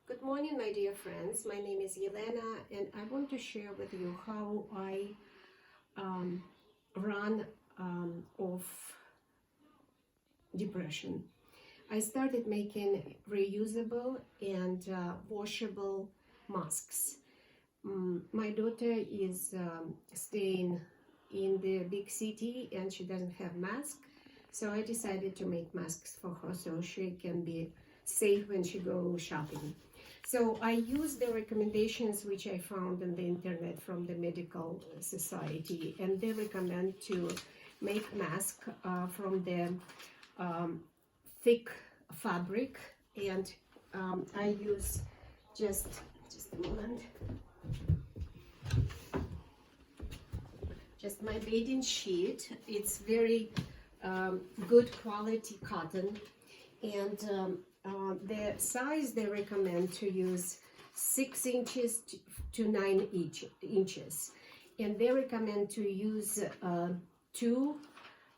Good morning, my dear friends. My name is Yelena, and I want to share with you how I run of depression. I started making reusable and washable masks. My daughter is staying in the big city and she doesn't have mask, so I decided to make masks for her so she can be safe when she goes shopping. So I use the recommendations which I found on the internet from the medical society, and they recommend to make mask from the thick fabric, and I use just a moment, just my bathing sheet. It's very good quality cotton, and the size they recommend to use 6 inches to 9 inches, and they recommend to use 2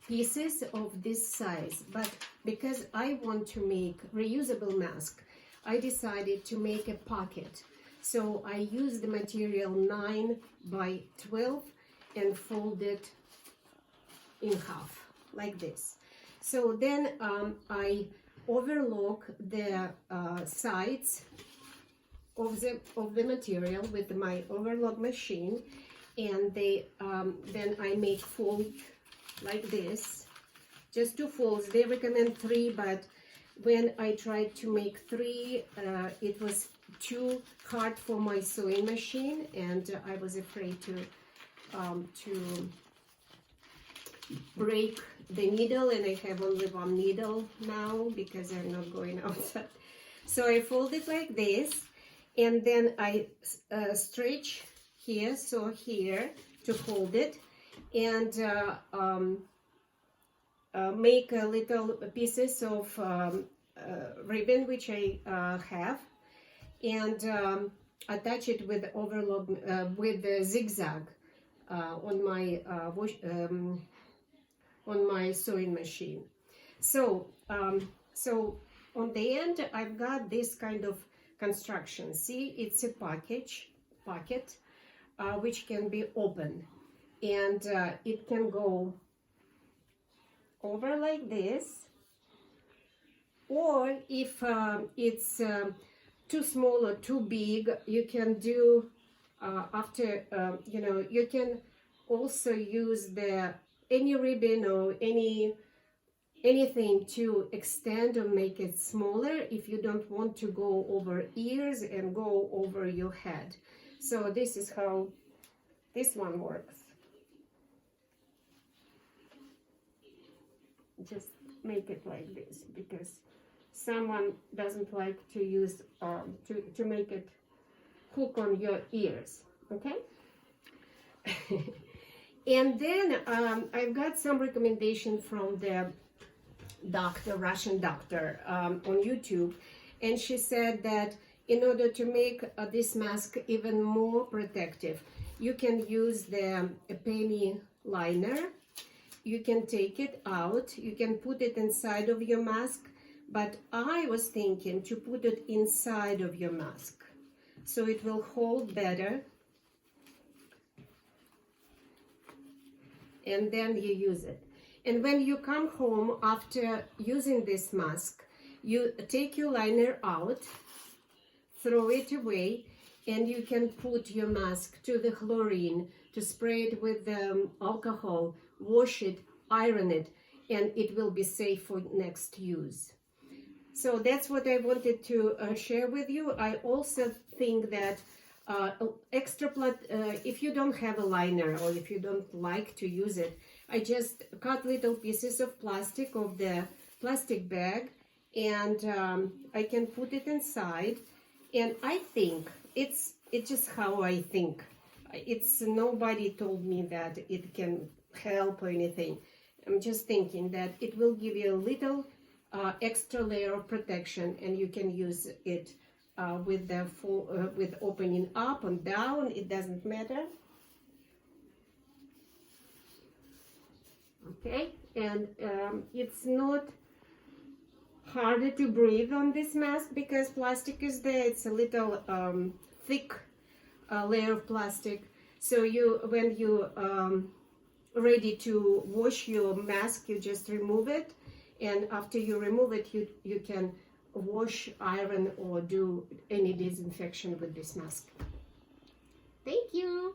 pieces of this size. But because I want to make reusable mask, I decided to make a pocket. So I use the material 9 by 12 and fold it in half like this. So then I overlock the sides of the material with my overlock machine, and then I make fold like this, just 2 folds. They recommend 3, but when I tried to make 3, it was too hard for my sewing machine, and I was afraid to break the needle, and I have only 1 needle now because I'm not going outside. So I fold it like this, and then I stretch here, so here to hold it, and make little pieces of ribbon which I have, and attach it with overlock with the zigzag on my sewing machine. So on the end I've got this kind of construction. See, it's a pocket which can be open, and it can go over like this, or if it's too small or too big, you can do you can also use any ribbon or anything to extend or make it smaller if you don't want to go over ears and go over your head. So this is how this one works. Just make it like this because someone doesn't like to use to make it hook on your ears, okay? And then I've got some recommendation from the Russian doctor on YouTube, and she said that in order to make this mask even more protective, you can use the penny liner. You can take it out, you can put it inside of your mask, but I was thinking to put it inside of your mask so it will hold better, and then you use it. And when you come home after using this mask, you take your liner out, throw it away, and you can put your mask to the chlorine, to spray it with alcohol, wash it, iron it, and it will be safe for next use. So that's what I wanted to share with you. I also think that if you don't have a liner or if you don't like to use it, I just cut little pieces of plastic of the plastic bag, and I can put it inside. And I think it's just how I think. It's nobody told me that it can help or anything. I'm just thinking that it will give you a little extra layer of protection, and you can use it with the with opening up and down. It doesn't matter. Okay, and it's not harder to breathe on this mask because plastic is there. It's a little thick layer of plastic. So when you ready to wash your mask, you just remove it, and after you remove it, you can wash, iron, or do any disinfection with this mask. Thank you.